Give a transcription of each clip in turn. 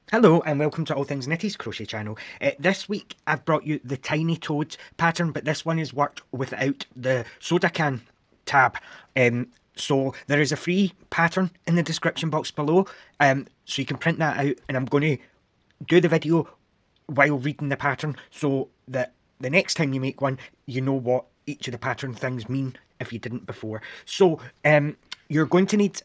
Hello and welcome to All Things Nitty's crochet channel. This week I've brought you the Tiny Toad pattern, but this one is worked without the soda can tab. So there is a free pattern in the description box below, so you can print that out, and I'm going to do the video while reading the pattern so that the next time you make one, you know what each of the pattern things mean if you didn't before. So you're going to need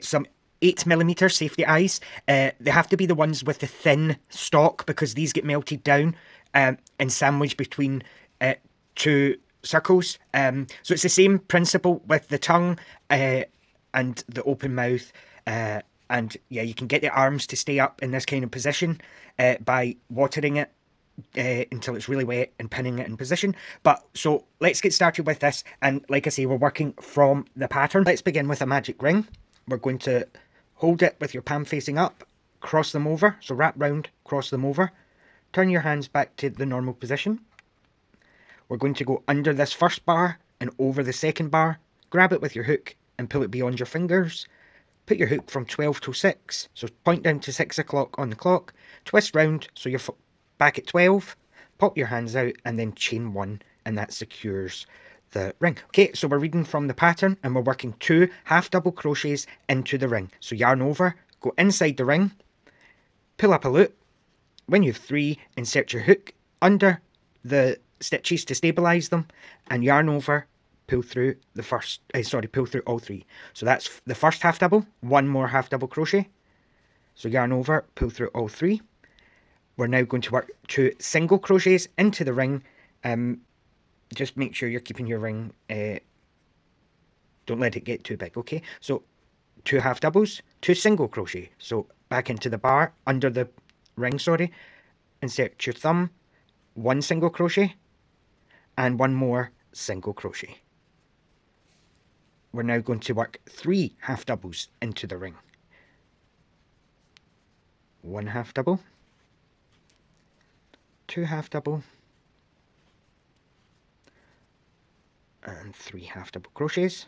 some 8mm safety eyes. They have to be the ones with the thin stalk because these get melted down and sandwiched between two circles. So it's the same principle with the tongue and the open mouth. And yeah, you can get the arms to stay up in this kind of position by watering it until it's really wet and pinning it in position. But so let's get started with this. And like I say, we're working from the pattern. Let's begin with a magic ring. We're going to hold it with your palm facing up, cross them over. So wrap round, cross them over. Turn your hands back to the normal position. We're going to go under this first bar and over the second bar. Grab it with your hook and pull it beyond your fingers. Put your hook from 12 to 6, so point down to 6 o'clock on the clock, twist round so you're back at 12, pop your hands out and then chain 1, and that secures the ring. Okay, so we're reading from the pattern and we're working 2 half double crochets into the ring. So yarn over, go inside the ring, pull up a loop. When you have 3, insert your hook under the stitches to stabilise them and yarn over, pull through the first, pull through all 3. So that's the first half double, 1 more half double crochet. So yarn over, pull through all 3. We're now going to work 2 single crochets into the ring. Just make sure you're keeping your ring, don't let it get too big, okay? So 2 half doubles, 2 single crochet. So back into the bar, under the ring, insert your thumb, 1 single crochet, and 1 more single crochet. We're now going to work 3 half doubles into the ring. 1 half double, 2 half double, and 3 half double crochets,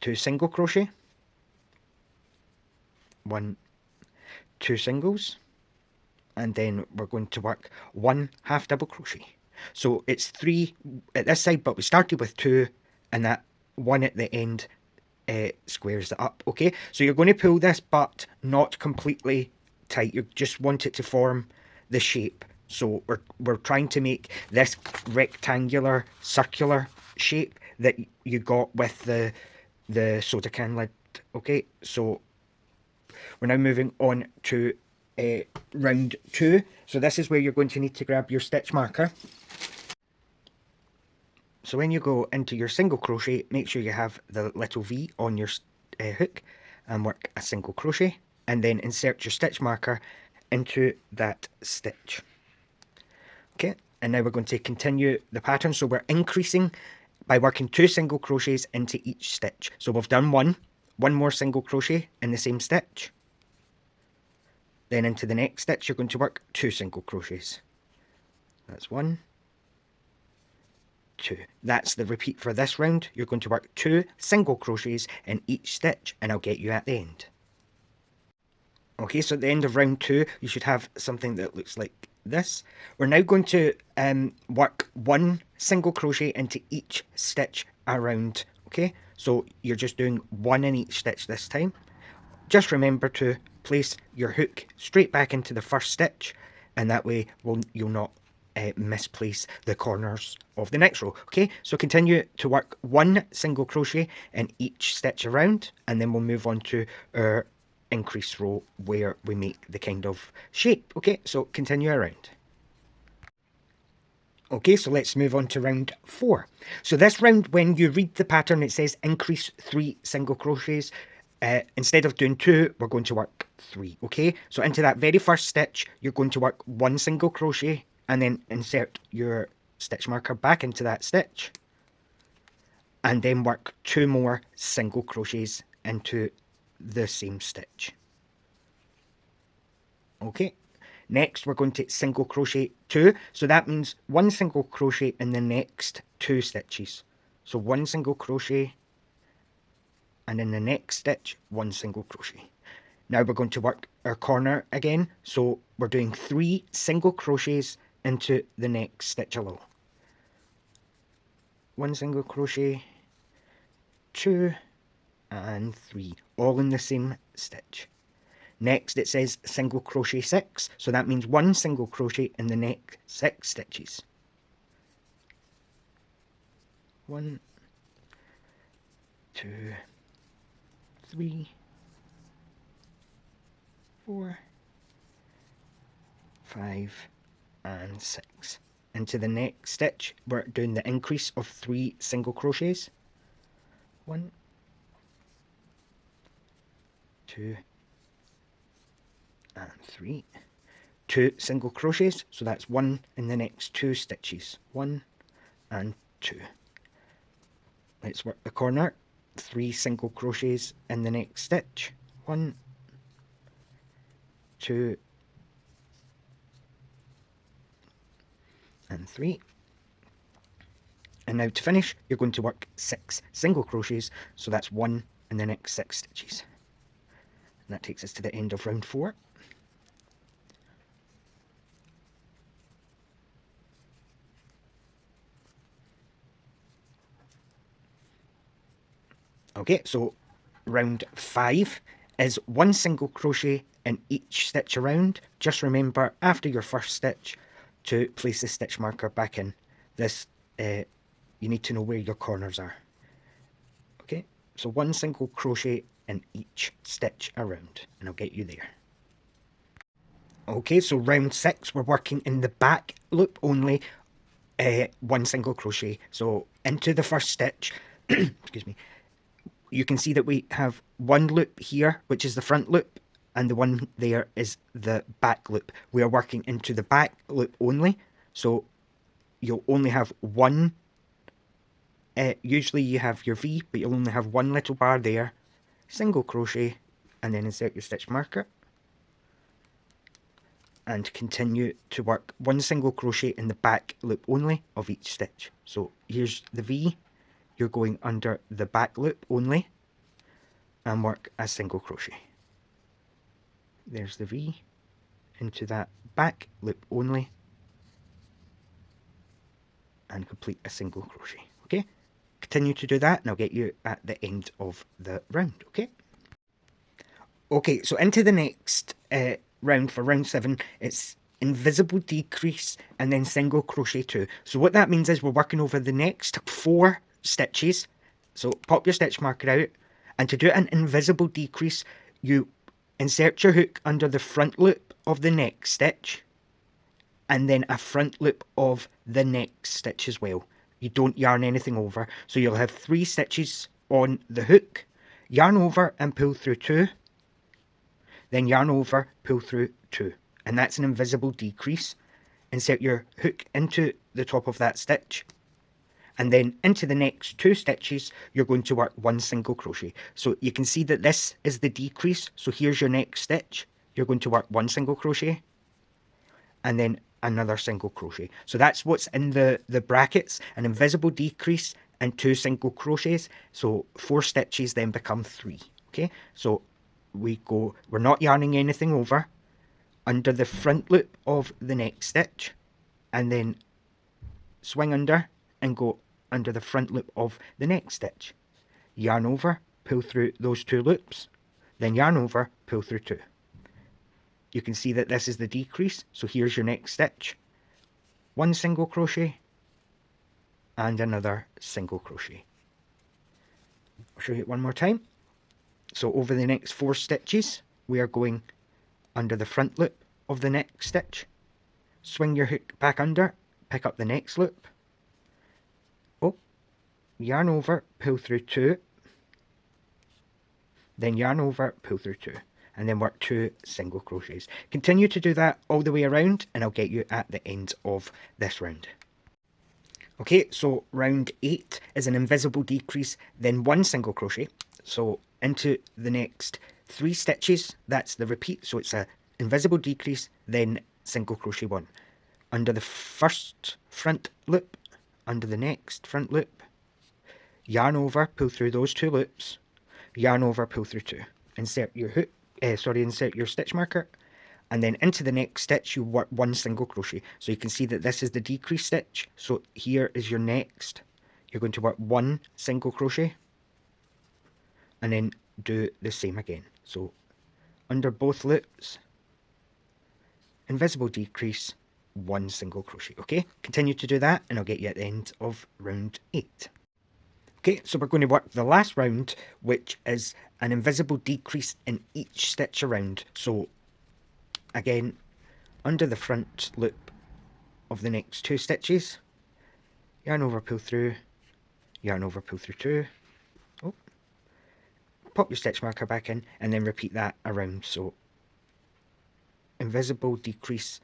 2 single crochet, 1, 2 singles, and then we're going to work 1 half double crochet. So it's 3 at this side, but we started with 2, and that 1 at the end squares it up, okay? So you're going to pull this, but not completely tight. You just want it to form the shape. So we're trying to make this rectangular, circular shape that you got with the soda can lid, okay? So we're now moving on to round 2. So this is where you're going to need to grab your stitch marker. So when you go into your single crochet, make sure you have the little V on your hook and work a single crochet, and then insert your stitch marker into that stitch. Okay, and now we're going to continue the pattern. So we're increasing by working 2 single crochets into each stitch. So we've done 1 more single crochet in the same stitch. Then into the next stitch, you're going to work 2 single crochets. That's 1, 2. That's the repeat for this round. You're going to work 2 single crochets in each stitch, and I'll get you at the end. Okay, so at the end of round 2, you should have something that looks like this. We're now going to work 1 single crochet into each stitch around, okay? So you're just doing 1 in each stitch this time. Just remember to place your hook straight back into the first stitch, and that way you'll not misplace the corners of the next row. Okay, so continue to work 1 single crochet in each stitch around, and then we'll move on to our increase row where we make the kind of shape. Okay, so continue around. Okay, so let's move on to round 4. So this round, when you read the pattern, it says increase 3 single crochets. Instead of doing 2, we're going to work 3, okay? So into that very first stitch, you're going to work 1 single crochet and then insert your stitch marker back into that stitch, and then work 2 more single crochets into the same stitch. Okay, next we're going to single crochet 2, so that means 1 single crochet in the next 2 stitches. So 1 single crochet and in the next stitch 1 single crochet. Now we're going to work our corner again, so we're doing 3 single crochets into the next stitch along. 1 single crochet, 2 and 3, all in the same stitch. Next it says single crochet 6, so that means 1 single crochet in the next 6 stitches. 1, 2, 3, 4, 5 and 6. Into the next stitch we're doing the increase of 3 single crochets. 1, 2 and 3. 2 single crochets, so that's 1 in the next 2 stitches. 1 and 2. Let's work the corner. 3 single crochets in the next stitch. 1, 2 and 3. And now to finish, you're going to work 6 single crochets, so that's 1 in the next 6 stitches. And that takes us to the end of round 4. Okay, so round 5 is 1 single crochet in each stitch around. Just remember after your first stitch to place the stitch marker back in. This you need to know where your corners are. Okay, so 1 single crochet in each stitch around, and I'll get you there. Okay, so round 6 we're working in the back loop only, 1 single crochet. So into the first stitch, excuse me, you can see that we have 1 loop here, which is the front loop, and the one there is the back loop. We are working into the back loop only, so you'll only have 1. Usually you have your V, but you'll only have 1 little bar there, single crochet, and then insert your stitch marker. And continue to work 1 single crochet in the back loop only of each stitch. So here's the V, you're going under the back loop only and work a single crochet. There's the V, into that back loop only and complete a single crochet. Okay, continue to do that and I'll get you at the end of the round. Okay, so into the next round, for round 7, it's invisible decrease and then single crochet 2. So what that means is we're working over the next 4 stitches. So pop your stitch marker out, and to do an invisible decrease you insert your hook under the front loop of the next stitch and then a front loop of the next stitch as well. You don't yarn anything over, so you'll have 3 stitches on the hook, yarn over and pull through 2, then yarn over, pull through 2, and that's an invisible decrease. Insert your hook into the top of that stitch, and then into the next 2 stitches you're going to work 1 single crochet. So you can see that this is the decrease, so here's your next stitch, you're going to work 1 single crochet and then another single crochet. So that's what's in the brackets, an invisible decrease and 2 single crochets, so 4 stitches then become 3. Okay, so we're not yarning anything over, under the front loop of the next stitch, and then swing under and go under the front loop of the next stitch, yarn over, pull through those 2 loops, then yarn over, pull through 2. You can see that this is the decrease, so here's your next stitch, 1 single crochet and another single crochet. I'll show you it one more time. So over the next 4 stitches we are going under the front loop of the next stitch, swing your hook back under, pick up the next loop, yarn over, pull through 2, then yarn over, pull through 2, and then work 2 single crochets. Continue to do that all the way around and I'll get you at the end of this round. Okay, so round 8 is an invisible decrease, then 1 single crochet. So into the next 3 stitches, that's the repeat, so it's a invisible decrease, then single crochet 1. Under the first front loop, under the next front loop, yarn over, pull through those 2 loops, yarn over, pull through 2. Insert your hook, insert your stitch marker, and then into the next stitch you work 1 single crochet. So you can see that this is the decrease stitch, so here is your next. You're going to work 1 single crochet and then do the same again. So under both loops, invisible decrease, 1 single crochet. Okay, continue to do that and I'll get you at the end of round 8. Okay, so we're going to work the last round, which is an invisible decrease in each stitch around. So again, under the front loop of the next 2 stitches, yarn over, pull through, yarn over, pull through 2, oh, pop your stitch marker back in, and then repeat that around. So invisible decrease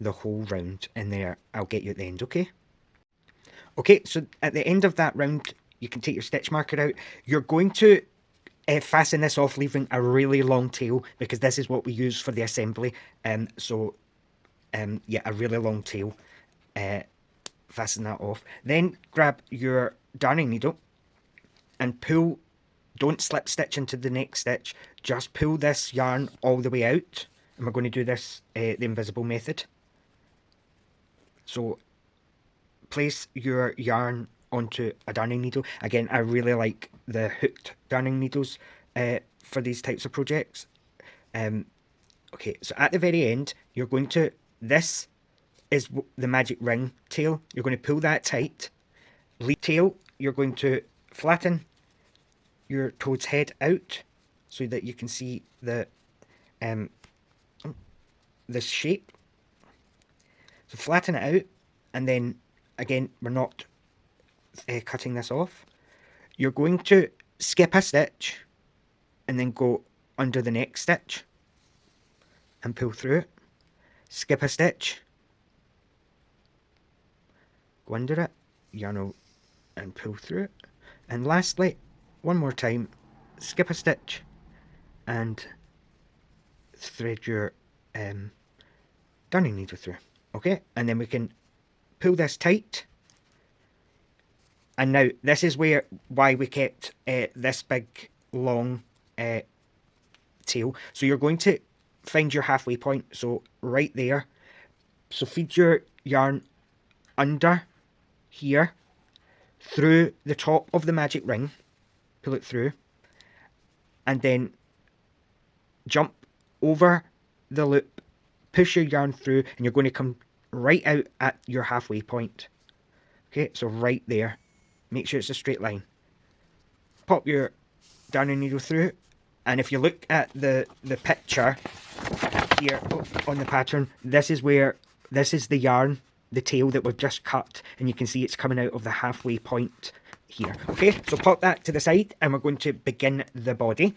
the whole round in there. I'll get you at the end, okay? Okay, so at the end of that round, you can take your stitch marker out. You're going to fasten this off, leaving a really long tail, because this is what we use for the assembly. Yeah, a really long tail. Fasten that off. Then grab your darning needle and pull. Don't slip stitch into the next stitch. Just pull this yarn all the way out. And we're going to do this the invisible method. So place your yarn onto a darning needle. Again, I really like the hooked darning needles for these types of projects. Okay, so at the very end, you're going to, this is the magic ring tail. You're going to pull that tight. Lead tail, you're going to flatten your toad's head out so that you can see the this shape. So flatten it out, and then again, we're not cutting this off. You're going to skip a stitch and then go under the next stitch and pull through it. Skip a stitch, go under it, yarn out and pull through it. And lastly, one more time, skip a stitch and thread your darning needle through. Okay, and then we can pull this tight. And now this is why we kept this big long tail. So you're going to find your halfway point, so right there. So feed your yarn under here, through the top of the magic ring, pull it through, and then jump over the loop, push your yarn through, and you're going to come right out at your halfway point. Okay, so right there. Make sure it's a straight line. Pop your darning needle through, and if you look at the picture here on the pattern, this is the yarn, the tail that we've just cut, and you can see it's coming out of the halfway point here. Okay, so pop that to the side, and we're going to begin the body,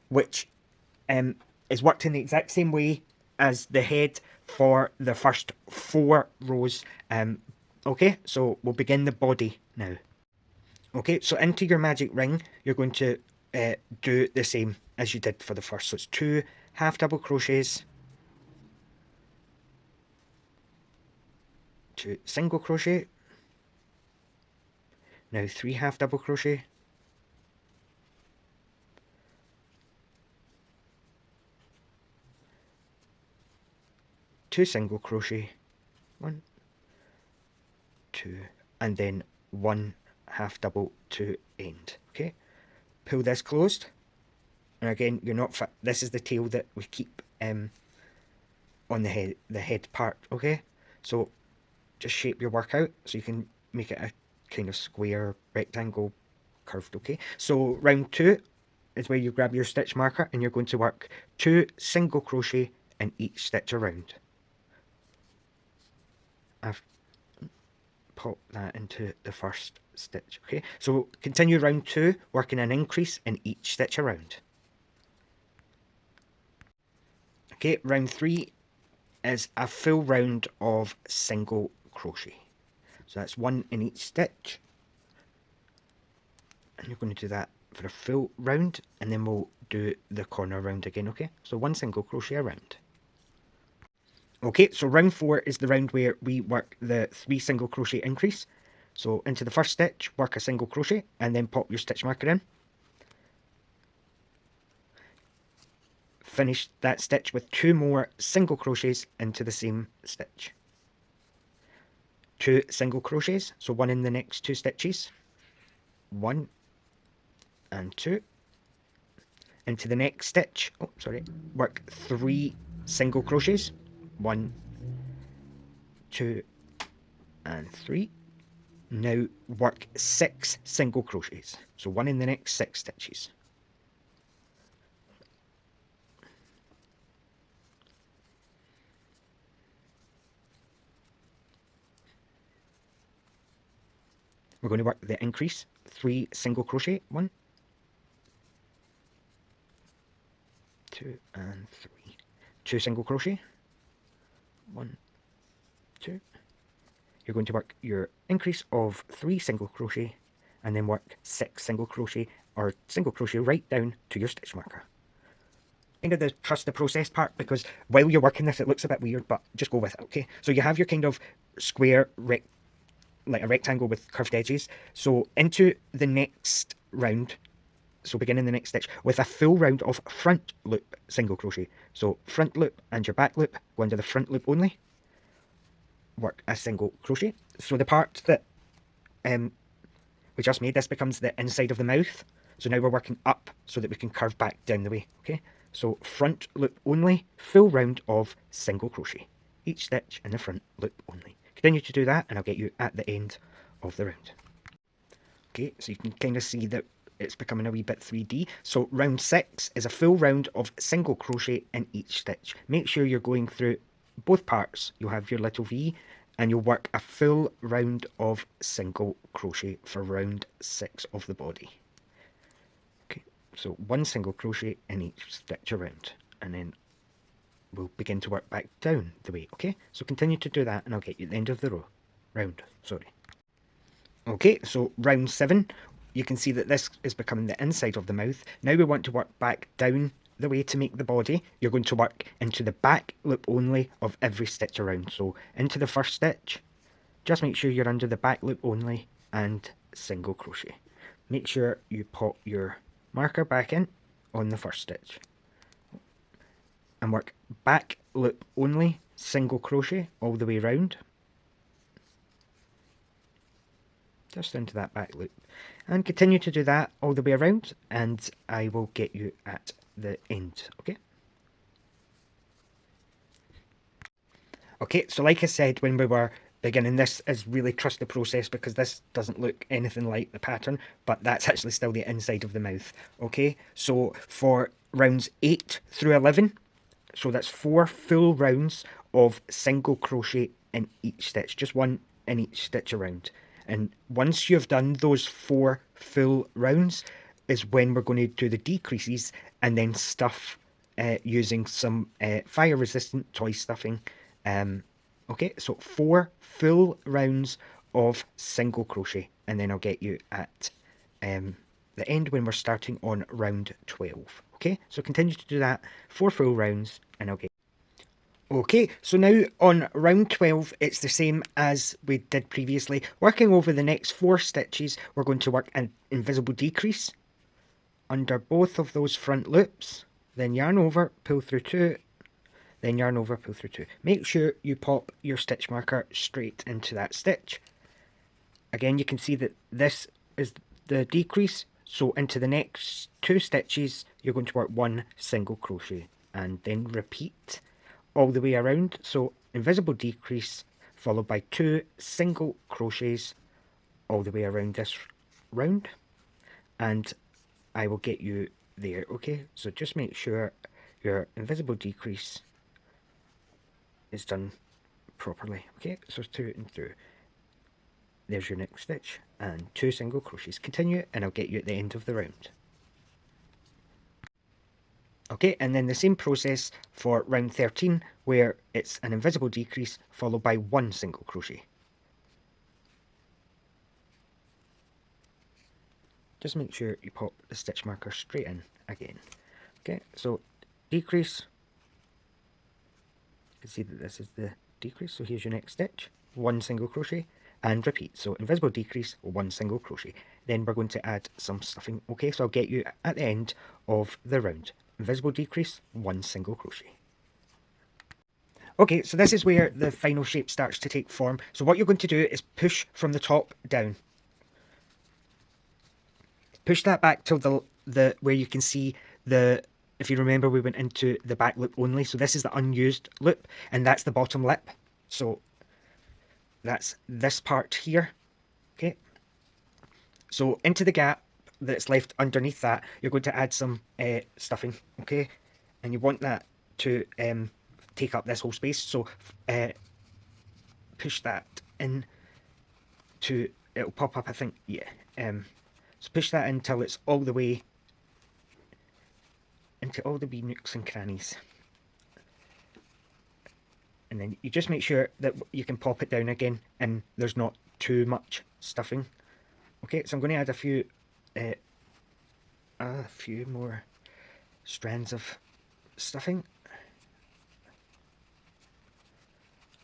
which is worked in the exact same way as the head for the first 4 rows. Okay, so we'll begin the body now. Okay, so into your magic ring, you're going to do the same as you did for the first. So it's 2 half double crochets, 2 single crochet, now 3 half double crochet, 2 single crochet, 1, 2, and then 1 half double to end. Okay, pull this closed, and again, you're not this is the tail that we keep on the head part. Okay, so just shape your work out so you can make it a kind of square, rectangle, curved. Okay, so round 2 is where you grab your stitch marker and you're going to work 2 single crochet in each stitch around. I've popped that into the first stitch. Okay, so continue round 2, working an increase in each stitch around. Okay, round 3 is a full round of single crochet. So that's 1 in each stitch, and you're going to do that for a full round, and then we'll do the corner round again. Okay, so 1 single crochet around. Okay, so round 4 is the round where we work the 3 single crochet increase. So into the first stitch, work a single crochet, and then pop your stitch marker in. finish that stitch with 2 more single crochets into the same stitch. 2 single crochets, so 1 in the next 2 stitches, 1 and 2. Into the next stitch, work 3 single crochets, 1, 2 and 3. Now work 6 single crochets, so 1 in the next 6 stitches. We're going to work the increase, 3 single crochet, 1, 2 and 3. 2 single crochet, 1, 2. You're going to work your increase of 3 single crochet and then work 6 single crochet or single crochet right down to your stitch marker. Kind of the trust the process part, because while you're working this it looks a bit weird, but just go with it, okay? So you have your kind of square, like a rectangle with curved edges. So into the next round, so begin in the next stitch with a full round of front loop single crochet. So front loop and your back loop, go into the front loop only, work a single crochet. So the part that we just made, this becomes the inside of the mouth. So now we're working up so that we can curve back down the way, okay? So front loop only, full round of single crochet, each stitch in the front loop only. Continue to do that and I'll get you at the end of the round. Okay, so you can kind of see that it's becoming a wee bit 3D. So round 6 is a full round of single crochet in each stitch. Make sure you're going through both parts. You'll have your little V and you'll work a full round of single crochet for round 6 of the body. Okay, so 1 single crochet in each stitch around, and then we'll begin to work back down the way, okay? So continue to do that and I'll get you at the end of the round. Okay, so round 7, you can see that this is becoming the inside of the mouth. Now we want to work back down the way to make the body. You're going to work into the back loop only of every stitch around. So into the first stitch, just make sure you're under the back loop only and single crochet. Make sure you pop your marker back in on the first stitch and work back loop only, single crochet all the way around, just into that back loop, and continue to do that all the way around and I will get you at the end, okay? Okay, so like I said when we were beginning, this is really trust the process because this doesn't look anything like the pattern, but that's actually still the inside of the mouth, okay? So for rounds 8 through 11, so that's 4 full rounds of single crochet in each stitch, just 1 in each stitch around. And once you've done those 4 full rounds is when we're going to do the decreases and then stuff using some fire resistant toy stuffing. Okay, so 4 full rounds of single crochet and then I'll get you at the end when we're starting on round 12. Okay, so continue to do that, 4 full rounds and I'll get. Okay, so now on round 12 it's the same as we did previously. Working over the next 4 stitches, we're going to work an invisible decrease under both of those front loops, then yarn over, pull through 2, then yarn over, pull through 2. Make sure you pop your stitch marker straight into that stitch. Again, you can see that this is the decrease, so into the next 2 stitches you're going to work 1 single crochet and then repeat all the way around. So invisible decrease followed by 2 single crochets all the way around this round and I will get you there, okay? So just make sure your invisible decrease is done properly, okay? So 2 and through. There's your next stitch and 2 single crochets. Continue and I'll get you at the end of the round. Okay, and then the same process for round 13 where it's an invisible decrease followed by 1 single crochet. Just make sure you pop the stitch marker straight in again. Okay, so decrease. You can see that this is the decrease, so here's your next stitch, 1 single crochet and repeat. So invisible decrease, 1 single crochet. Then we're going to add some stuffing. Okay, so I'll get you at the end of the round. invisible decrease, 1 single crochet. Okay, so this is where the final shape starts to take form. So what you're going to do is push from the top down. Push that back till the where you can see the, if you remember, we went into the back loop only. So this is the unused loop, and that's the bottom lip. So that's this part here. Okay. So into the gap that's left underneath that, you're going to add some stuffing. Okay, and you want that to take up this whole space. So push that in to, it'll pop up, I think. Yeah. So push that until it's all the way into all the wee nooks and crannies. And then you just make sure that you can pop it down again and there's not too much stuffing. Okay, so I'm going to add a few more strands of stuffing.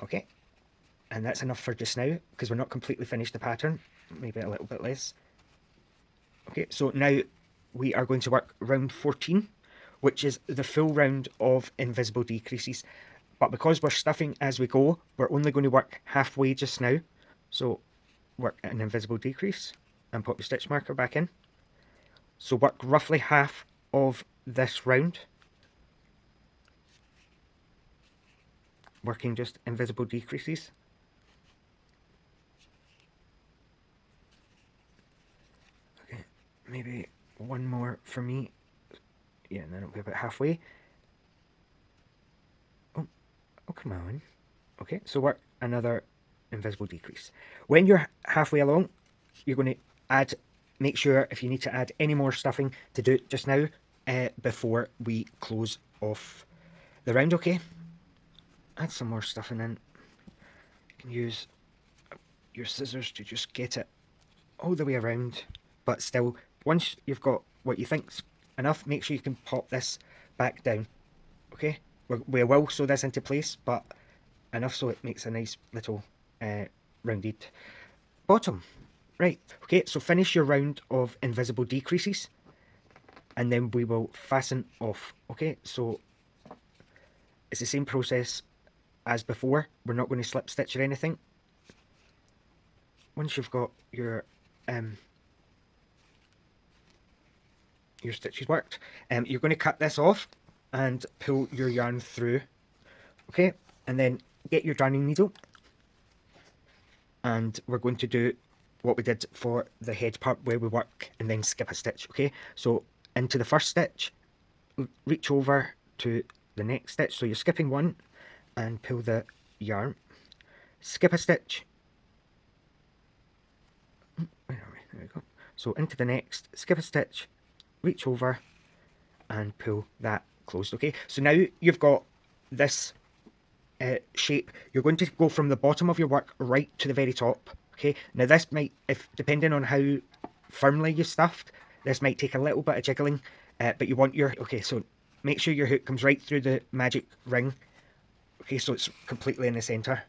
Okay, and that's enough for just now because we're not completely finished the pattern, maybe a little bit less. Okay, so now we are going to work round 14, which is the full round of invisible decreases. But because we're stuffing as we go, we're only going to work halfway just now. So work an invisible decrease and pop your stitch marker back in. So work roughly half of this round, working just invisible decreases. Okay, maybe one more for me. Yeah, and then it'll be about halfway. Oh, come on. Okay, so work another invisible decrease. When you're halfway along, you're going to add, make sure if you need to add any more stuffing to do it just now before we close off the round, okay? Add some more stuffing in. You can use your scissors to just get it all the way around, but still, once you've got what you think's enough, make sure you can pop this back down, okay? We will sew this into place, but enough so it makes a nice little rounded bottom. Right, okay, so finish your round of invisible decreases and then we will fasten off. Okay, so it's the same process as before. We're not going to slip stitch or anything. Once you've got your stitches worked, you're going to cut this off and pull your yarn through. Okay, and then get your darning needle and we're going to do what we did for the head part where we work and then skip a stitch. Okay, so into the first stitch, reach over to the next stitch, so you're skipping one and pull the yarn, skip a stitch, where are we? There we go. So into the next, skip a stitch, reach over and pull that closed. Okay, so now you've got this shape. You're going to go from the bottom of your work right to the very top. Okay, now this might, if depending on how firmly you stuffed, this might take a little bit of jiggling, but you want your, okay, so make sure your hook comes right through the magic ring. Okay, so it's completely in the centre,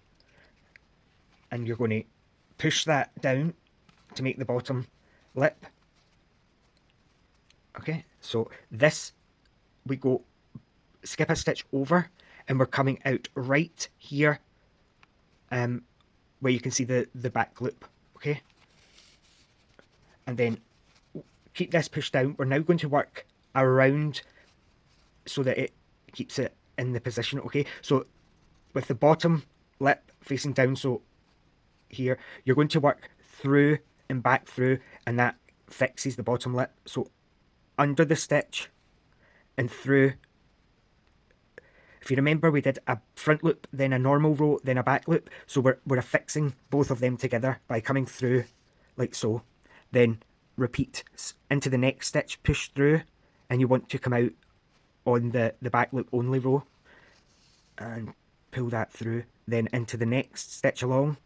and you're going to push that down to make the bottom lip. Okay, so this, we go skip a stitch over and we're coming out right here where you can see the back loop. Okay, and then keep this pushed down. We're now going to work around so that it keeps it in the position. Okay, so with the bottom lip facing down, so here, you're going to work through and back through, and that fixes the bottom lip. So under the stitch and through. If you remember, we did a front loop, then a normal row, then a back loop. So we're affixing both of them together by coming through like so. Then repeat into the next stitch, push through, and you want to come out on the back loop only row and pull that through. Then into the next stitch along,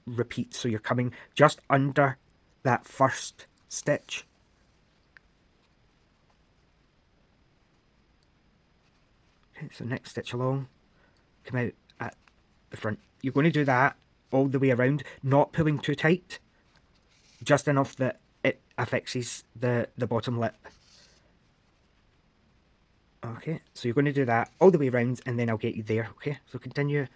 repeat. So you're coming just under that first stitch. Okay, so next stitch along, come out at the front. You're going to do that all the way around, not pulling too tight, just enough that it affixes the bottom lip. Okay, so you're going to do that all the way around and then I'll get you there. Okay, so continue.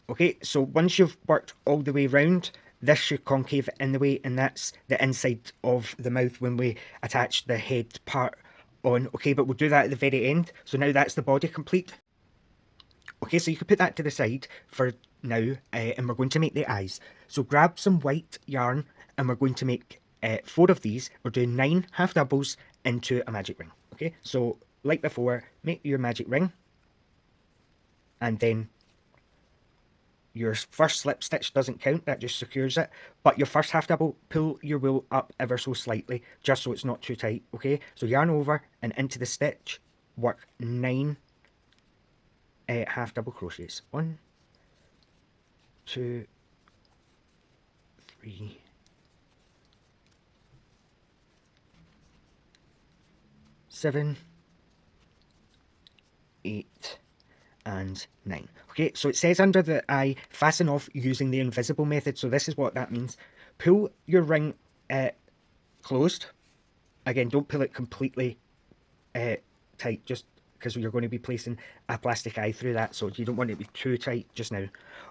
Okay, so once you've worked all the way round, this should concave in the way, and that's the inside of the mouth when we attach the head part on. Okay, but we'll do that at the very end. So now that's the body complete. Okay, so you can put that to the side for now, and we're going to make the eyes. So grab some white yarn, and we're going to make 4 of these. We're doing 9 half doubles into a magic ring. Okay, so like before, make your magic ring, and then your first slip stitch doesn't count, that just secures it. But your first half double, pull your wool up ever so slightly, just so it's not too tight, okay? So yarn over and into the stitch, work 9 half double crochets. 1, 2, 3, 7, 8, and 9. Okay, so it says under the eye, fasten off using the invisible method. So this is what that means. Pull your ring closed. Again, don't pull it completely tight, just because you're going to be placing a plastic eye through that, so you don't want it to be too tight just now.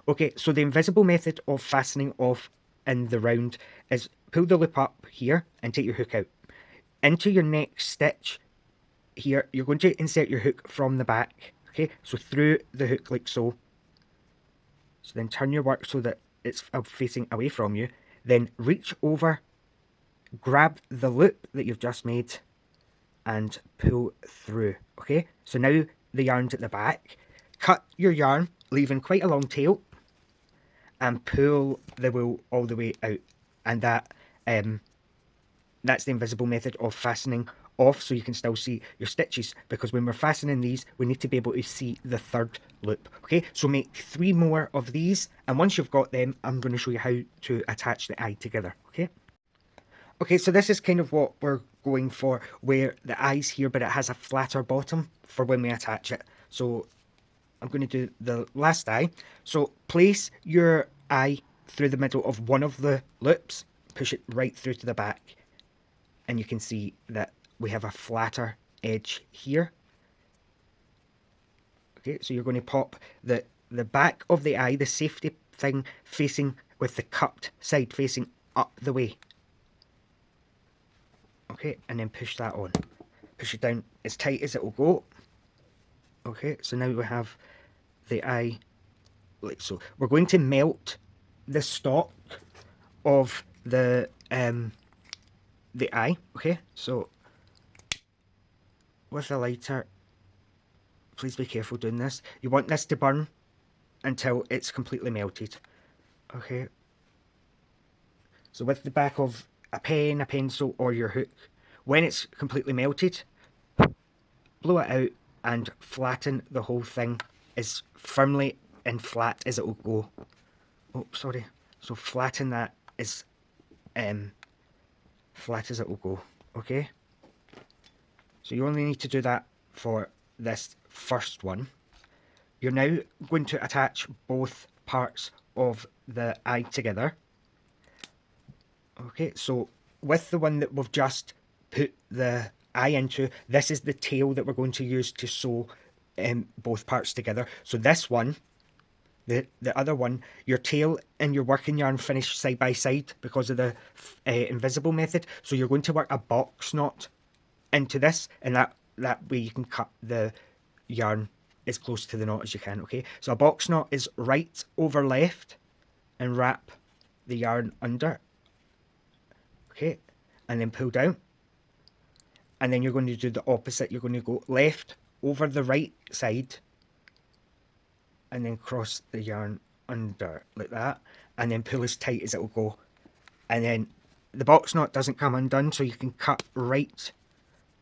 Okay, so the invisible method of fastening off in the round is pull the loop up here and take your hook out. Into your next stitch here, you're going to insert your hook from the back. Okay, so through the hook like so. So then turn your work so that it's facing away from you. Then reach over, grab the loop that you've just made and pull through. Okay, so now the yarn's at the back. Cut your yarn, leaving quite a long tail, and pull the wool all the way out. And that's the invisible method of fastening off, so you can still see your stitches, because when we're fastening these we need to be able to see the third loop. Okay, so make 3 more of these, and once you've got them I'm going to show you how to attach the eye together. Okay, so this is kind of what we're going for, where the eye's here but it has a flatter bottom for when we attach it. So I'm going to do the last eye. So place your eye through the middle of one of the loops, push it right through to the back, and you can see that we have a flatter edge here. Okay, so you're going to pop the back of the eye, the safety thing, facing with the cupped side facing up the way. Okay, and then push that on. Push it down as tight as it will go. Okay, so now we have the eye like so. We're going to melt the stock of the eye. Okay, so with a lighter, please be careful doing this. You want this to burn until it's completely melted. Okay, so with the back of a pen, a pencil, or your hook, when it's completely melted, blow it out and flatten the whole thing as firmly and flat as it will go. Oh, sorry. So flatten that as flat as it will go. Okay, so you only need to do that for this first one. You're now going to attach both parts of the eye together. Okay, so with the one that we've just put the eye into, this is the tail that we're going to use to sew both parts together. So this one, the other one, your tail and your working yarn finish side by side because of the invisible method. So you're going to work a box knot into this, and that way you can cut the yarn as close to the knot as you can. Okay, so a box knot is right over left and wrap the yarn under. Okay, and then pull down, and then you're going to do the opposite. You're going to go left over the right side and then cross the yarn under like that, and then pull as tight as it will go, and then the box knot doesn't come undone, so you can cut right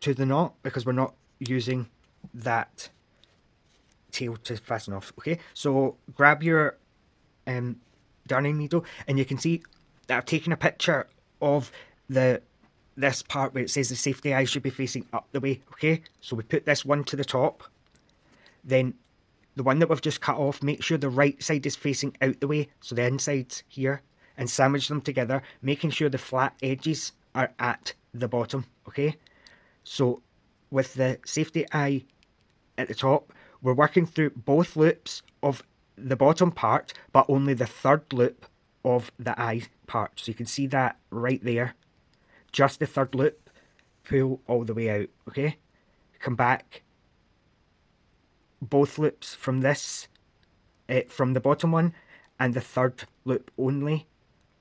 to the knot because we're not using that tail to fasten off. Okay, so grab your darning needle, and you can see that I've taken a picture of this part where it says the safety eye should be facing up the way. Okay, so we put this one to the top, then the one that we've just cut off, make sure the right side is facing out the way, so the inside's here, and sandwich them together, making sure the flat edges are at the bottom. Okay, so with the safety eye at the top, we're working through both loops of the bottom part, but only the third loop of the eye part. So you can see that right there. Just the third loop, pull all the way out, okay? Come back, both loops from this, from the bottom one, and the third loop only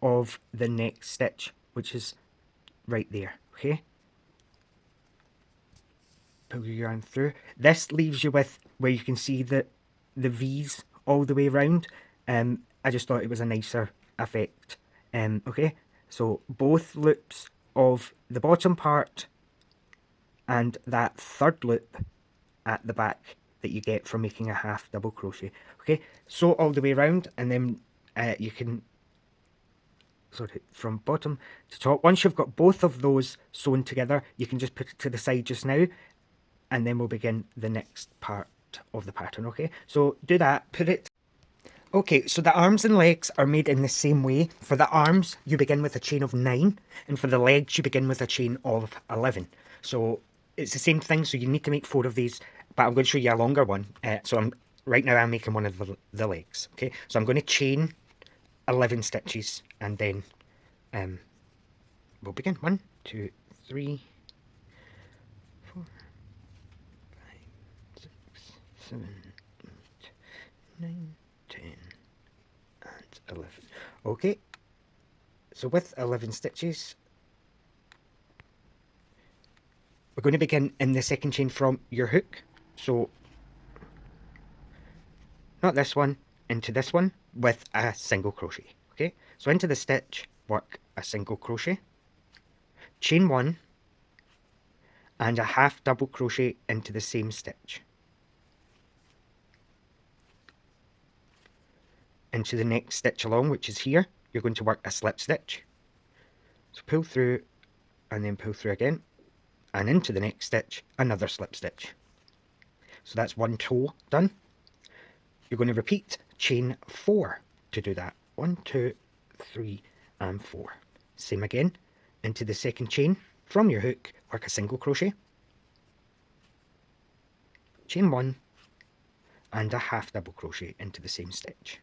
of the next stitch, which is right there, okay? Pull your yarn through. This leaves you with where you can see the V's all the way around. I just thought it was a nicer effect. Okay, so both loops of the bottom part and that third loop at the back that you get from making a half double crochet. Okay, sew all the way around, and then you can sort it from bottom to top. Once you've got both of those sewn together, you can just put it to the side just now, and then we'll begin the next part of the pattern. Okay, so do that, put it. Okay, so the arms and legs are made in the same way. For the arms, you begin with a chain of 9, and for the legs, you begin with a chain of 11. So it's the same thing, so you need to make 4 of these, but I'm going to show you a longer one. Right now I'm making one of the legs. Okay, so I'm going to chain 11 stitches, and then we'll begin. 1, 2, 3, 4, 5, 6, 7, 8, 9, 10, and 11. Okay, so with 11 stitches, we're going to begin in the second chain from your hook. So, not this one, into this one with a single crochet. Okay, so into the stitch, work a single crochet, chain 1, and a half double crochet into the same stitch. Into the next stitch along, which is here, you're going to work a slip stitch. So pull through and then pull through again, and into the next stitch, another slip stitch. So that's one toe done. You're going to repeat chain 4 to do that. 1, 2, 3, and 4. Same again. Into the second chain from your hook, work a single crochet, chain 1, and a half double crochet into the same stitch.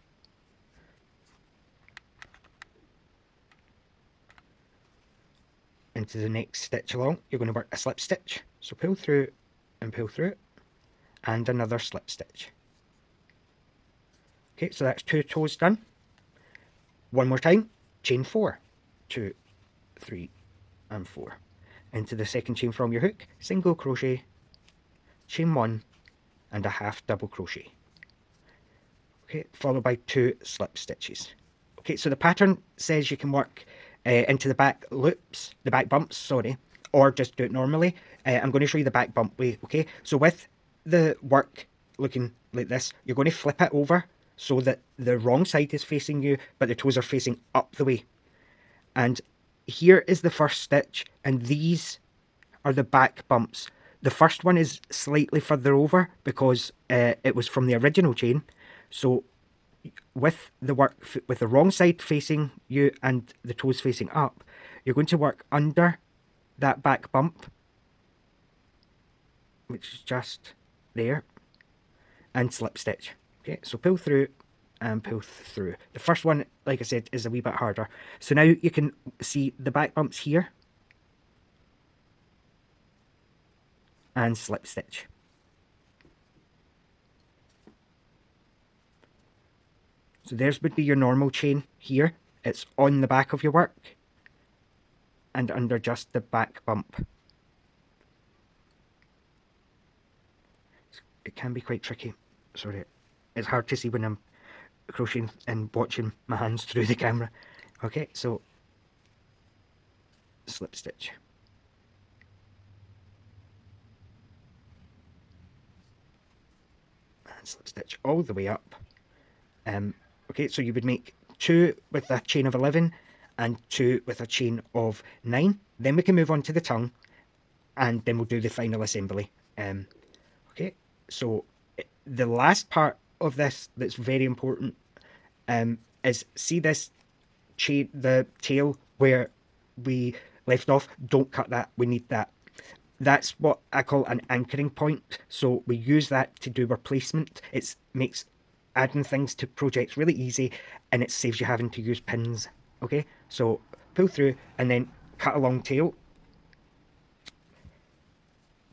Into the next stitch along, you're going to work a slip stitch. So pull through and pull through, and another slip stitch. Okay, so that's 2 toes done. One more time, chain 4, 2, 3, and 4. Into the second chain from your hook, single crochet, chain 1, and a half double crochet. Okay, followed by 2 slip stitches. Okay, so the pattern says you can work into the back loops, the back bumps, sorry, or just do it normally. I'm going to show you the back bump way, okay? So with the work looking like this, you're going to flip it over so that the wrong side is facing you, but the toes are facing up the way. And here is the first stitch, and these are the back bumps. The first one is slightly further over because it was from the original chain. So with the work with the wrong side facing you and the toes facing up, you're going to work under that back bump, which is just there, and slip stitch. Okay, so pull through and pull through. The first one, like I said, is a wee bit harder. So now you can see the back bumps here and slip stitch. So there's would be your normal chain here. It's on the back of your work and under just the back bump. It can be quite tricky. Sorry, it's hard to see when I'm crocheting and watching my hands through the camera. Okay, so slip stitch. And slip stitch all the way up. Okay, so you would make 2 with a chain of 11 and 2 with a chain of 9. Then we can move on to the tongue, and then we'll do the final assembly. Okay, so the last part of this that's very important is, see this the tail where we left off? Don't cut that, we need that. that's what I call an anchoring point. So we use that to do our placement. It makes adding things to projects really easy, and it saves you having to use pins. Okay, so pull through and then cut a long tail.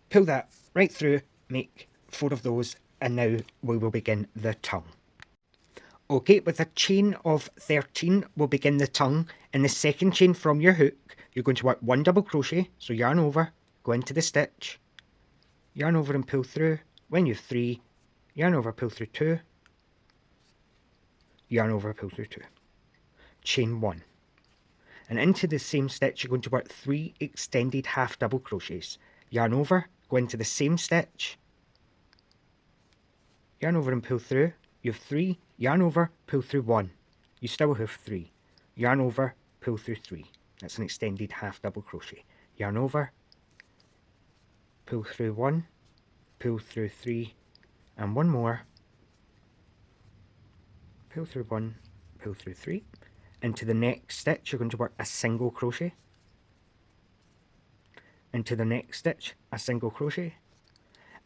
Pull that right through, make 4 of those, and now we will begin the tongue. Okay, with a chain of 13, we'll begin the tongue. In the second chain from your hook, you're going to work 1 double crochet, so yarn over, go into the stitch, yarn over and pull through. When you've 3, yarn over, pull through 2, yarn over, pull through 2. Chain 1. And into the same stitch, you're going to work 3 extended half double crochets. Yarn over, go into the same stitch, yarn over and pull through. You have 3, yarn over, pull through 1. You still have 3. Yarn over, pull through 3. That's an extended half double crochet. Yarn over, pull through 1, pull through 3, and 1 more. Pull through 1, pull through 3. Into the next stitch, you're going to work a single crochet. Into the next stitch, a single crochet.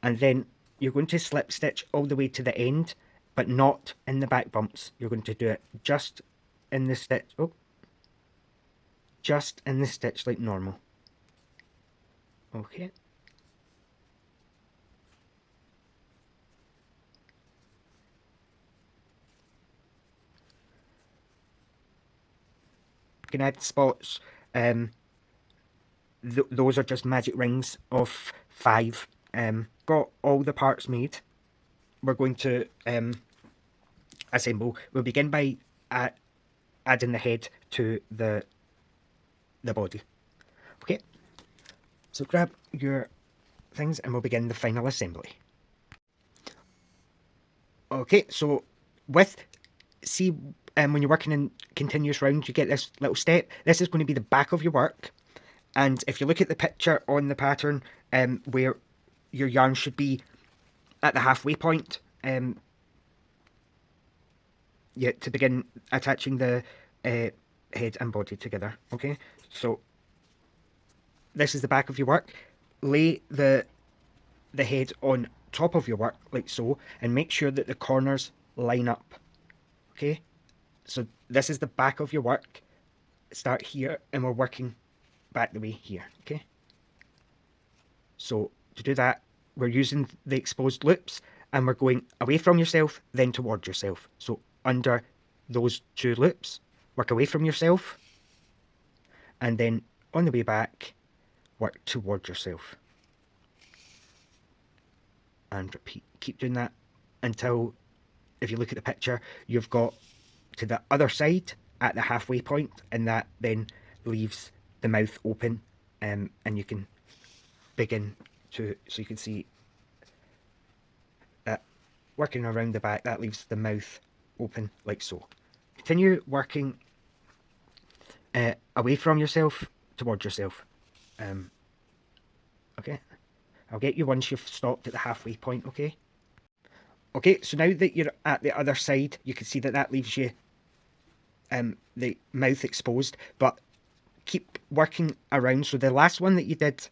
And then you're going to slip stitch all the way to the end, but not in the back bumps. You're going to do it just in the stitch. Oh, just in the stitch like normal. Okay. You can add spots. Those are just magic rings of 5. Got all the parts made. We're going to assemble. We'll begin by adding the head to the body. Okay, so grab your things and we'll begin the final assembly. Okay, so when you're working in continuous rounds, you get this little step. This is going to be the back of your work, and if you look at the picture on the pattern, where your yarn should be at the halfway point, to begin attaching the head and body together. Okay, so this is the back of your work. Lay the head on top of your work like so, and make sure that the corners line up. Okay, so this is the back of your work. Start here and we're working back the way here. Okay, so to do that, we're using the exposed loops and we're going away from yourself, then towards yourself. So under those 2 loops, work away from yourself, and then on the way back, work towards yourself. And repeat. Keep doing that until, if you look at the picture, you've got to the other side at the halfway point, and that then leaves the mouth open, and you can begin to, so you can see that working around the back, that leaves the mouth open like so. Continue working away from yourself, towards yourself. Okay, I'll get you once you've stopped at the halfway point. Okay. Okay, so now that you're at the other side, you can see that that leaves you the mouth exposed, but keep working around. So the last one that you did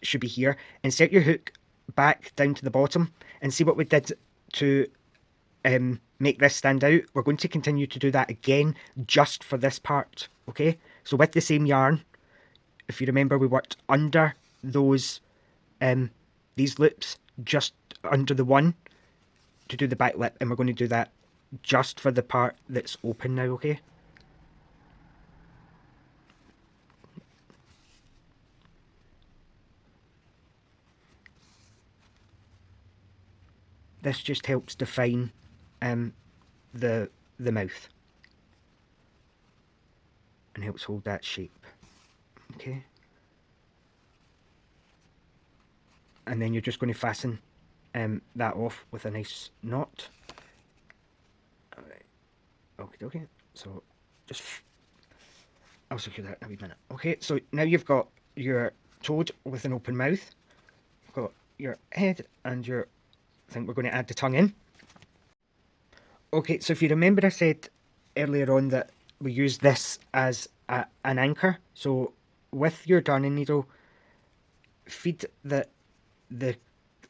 should be here. Insert your hook back down to the bottom and see what we did to make this stand out. We're going to continue to do that again just for this part. Okay, so with the same yarn, if you remember, we worked under those these loops, just under the one, to do the back lip, and we're going to do that just for the part that's open now. Okay, this just helps define the mouth and helps hold that shape. Okay, and then you're just going to fasten that off with a nice knot. Alright, okay, so just I'll secure that in a wee minute. Okay, so now you've got your toad with an open mouth, you've got your head and your thing. We're going to add the tongue in. Okay, so if you remember, I said earlier on that we use this as an anchor. So with your darning needle, feed the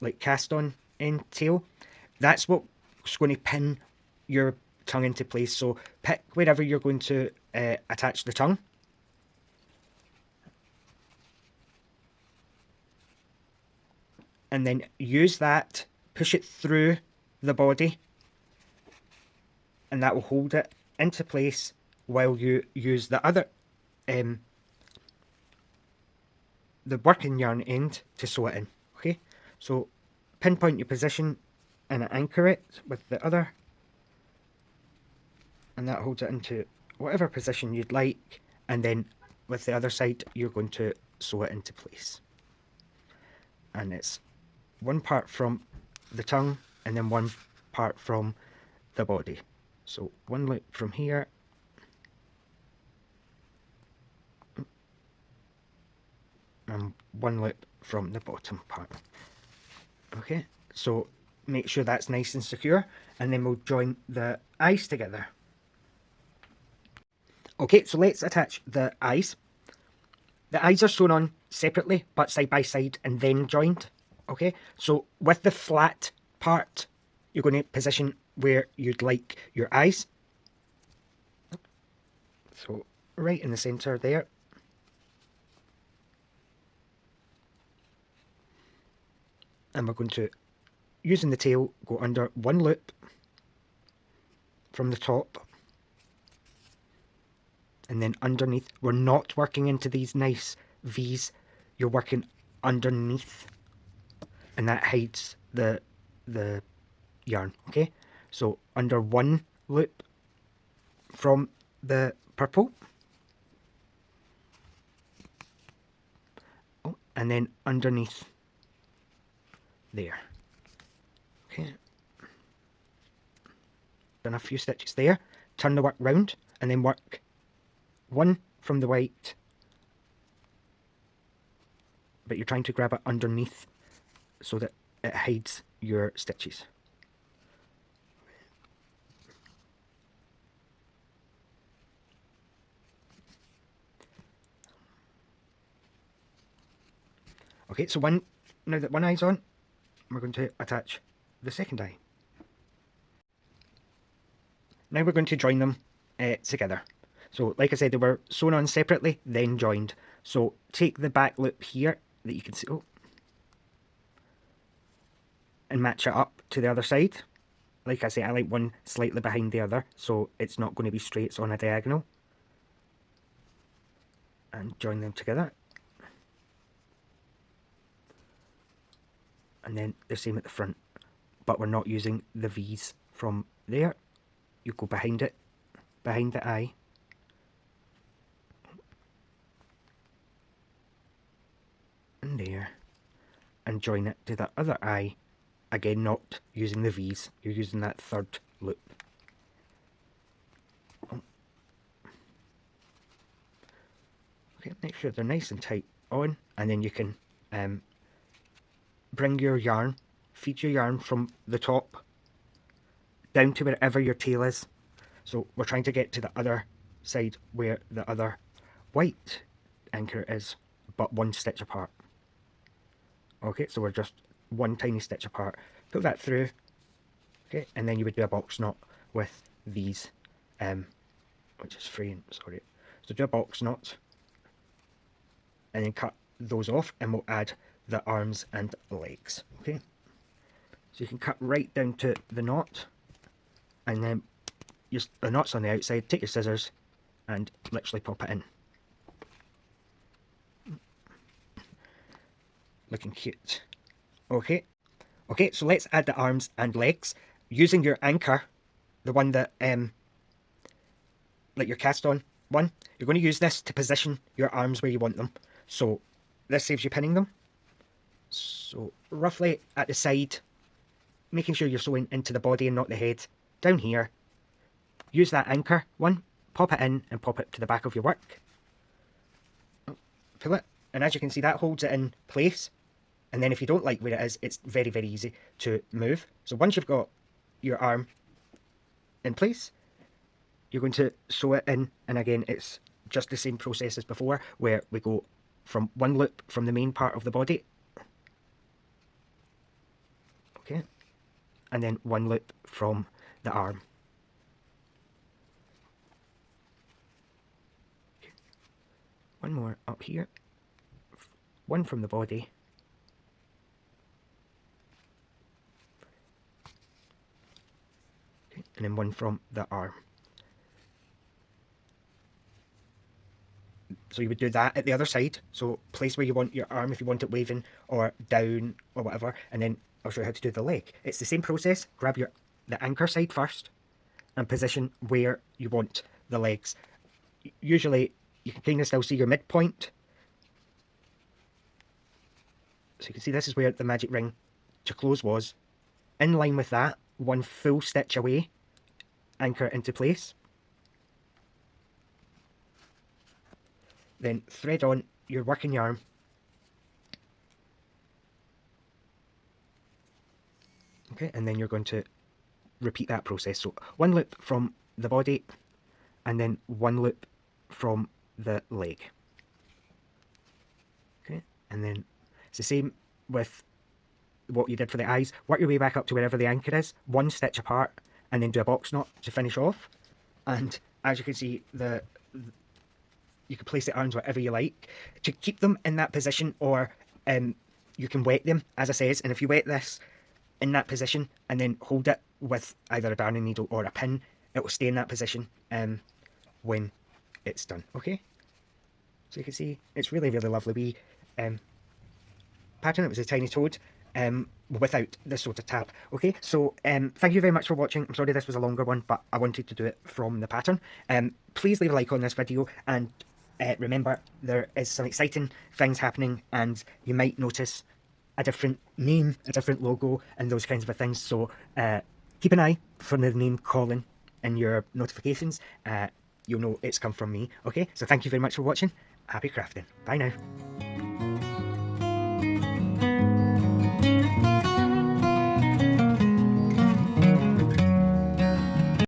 like cast on end tail. That's what's going to pin your tongue into place. So pick wherever you're going to attach the tongue. And then use that, push it through the body, and that will hold it into place while you use the other the working yarn end to sew it in. Okay, so pinpoint your position and anchor it with the other, and that holds it into whatever position you'd like, and then with the other side you're going to sew it into place. And it's one part from the tongue and then one part from the body. So one loop from here, and one loop from the bottom part. Okay, so make sure that's nice and secure, and then we'll join the eyes together. Okay, so let's attach the eyes. The eyes are sewn on separately but side by side and then joined. Okay, so with the flat part, you're going to position where you'd like your eyes. So right in the centre there. And we're going to, using the tail, go under one loop from the top. And then underneath, we're not working into these nice V's, you're working underneath. And that hides the yarn, okay? So under one loop from the purple. Oh, and then underneath there. Okay. Done a few stitches there. Turn the work round and then work one from the white, but you're trying to grab it underneath so that it hides your stitches. Okay, so now that one eye's on, we're going to attach the second eye. Now we're going to join them together. So like I said, they were sewn on separately, then joined. So take the back loop here that you can see, and match it up to the other side. Like I say, I like one slightly behind the other, so it's not going to be straight, it's on a diagonal. And join them together. And then the same at the front, but we're not using the V's from there. You go behind it, behind the eye. And there. And join it to the other eye. Again, not using the V's, you're using that third loop. Okay, make sure they're nice and tight on, and then you can bring your yarn, feed your yarn from the top down to wherever your tail is. So we're trying to get to the other side where the other white anchor is, but one stitch apart. Okay, so we're just one tiny stitch apart. Pull that through, okay, and then you would do a box knot with these, which is free, sorry. So do a box knot, and then cut those off, and we'll add the arms and legs, okay? So you can cut right down to the knot, and then the knot's on the outside, take your scissors, and literally pop it in. Looking cute. Okay, so let's add the arms and legs. Using your anchor, the one that, like your cast on one, you're going to use this to position your arms where you want them. So this saves you pinning them. So roughly at the side, making sure you're sewing into the body and not the head. Down here, use that anchor one, pop it in and pop it to the back of your work. Pull it, and as you can see, that holds it in place. And then if you don't like where it is, it's very, very easy to move. So once you've got your arm in place, you're going to sew it in. And again, it's just the same process as before, where we go from one loop from the main part of the body. Okay, and then one loop from the arm. Okay. One more up here, one from the body, okay, and then one from the arm. So you would do that at the other side. So place where you want your arm if you want it waving or down or whatever, and then I'll show you how to do the leg. It's the same process. Grab the anchor side first and position where you want the legs. Usually you can kind of still see your midpoint. So you can see this is where the magic ring to close was. In line with that, one full stitch away, anchor into place. Then thread on your working yarn. Okay, and then you're going to repeat that process. So one loop from the body and then one loop from the leg. Okay, and then it's the same with what you did for the eyes. Work your way back up to wherever the anchor is, one stitch apart, and then do a box knot to finish off. And as you can see, you can place the arms wherever you like to keep them in that position, or you can wet them, as I says, and if you wet this in that position and then hold it with either a darning needle or a pin, it will stay in that position when it's done. Okay, so you can see it's really lovely wee pattern. It was a tiny toad without the sort of tab. Okay, so thank you very much for watching. I'm sorry this was a longer one, but I wanted to do it from the pattern. Please leave a like on this video, and remember, there is some exciting things happening, and you might notice a different name, a different logo, and those kinds of things. So keep an eye for the name Colin in your notifications. You'll know it's come from me. Okay, so thank you very much for watching. Happy crafting. Bye now.